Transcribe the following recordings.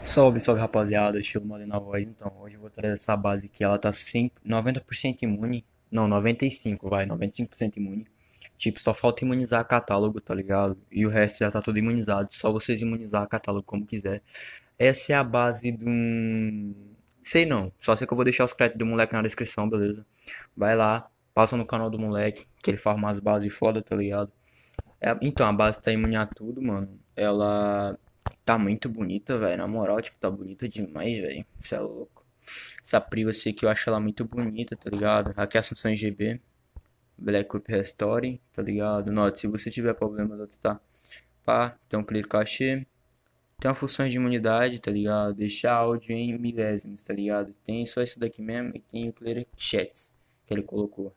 Salve, salve rapaziada, estilo Mano na voz. Então, hoje eu vou trazer essa base que ela tá 90% imune. Não, 95, vai, 95% imune. Tipo, só falta imunizar catálogo, tá ligado? E o resto já tá tudo imunizado. Só vocês imunizar catálogo como quiser. Essa é a base de um. Sei não, só sei que eu vou deixar os créditos do moleque na descrição, beleza? Vai lá, passa no canal do moleque, que ele faz umas bases foda, tá ligado? Então, a base tá imune a tudo, mano. Ela tá muito bonita, velho. Na moral, tipo, tá bonita demais, velho. Você é louco. Essa privacy aqui eu acho ela muito bonita, tá ligado? Aqui é a Assunção GB, Black Up Restore, tá ligado? Note, se você tiver problema, tá? Pá, tem um clear cache. Tem uma função de imunidade, tá ligado? Deixar áudio em milésimos, tá ligado? Tem só isso daqui mesmo e tem o clear chats que ele colocou.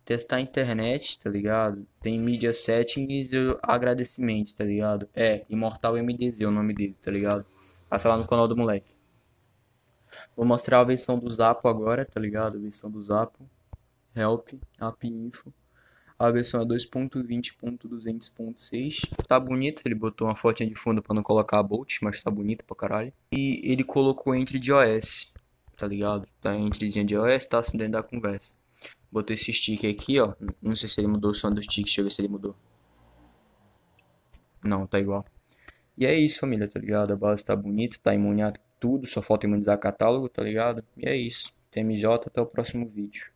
Testar a internet, tá ligado? Tem Media Settings e agradecimentos, tá ligado? É, Imortal MDZ é o nome dele, tá ligado? Passa lá no canal do moleque. Vou mostrar a versão do Zapo agora, tá ligado? A versão do Zapo. Help, App Info. A versão é 2.20.200.6. Tá bonita, ele botou uma fotinha de fundo pra não colocar a Bolt, mas tá bonita pra caralho. E ele colocou entre de iOS, tá ligado? Tá entrezinha de iOS, tá assim dentro da conversa. Botou esse stick aqui, ó. Não sei se ele mudou o som do stick, deixa eu ver se ele mudou. Não, tá igual. E é isso, família, tá ligado? A base tá bonita, tá imune a tudo, só falta imunizar catálogo, tá ligado? E é isso. TMJ, até o próximo vídeo.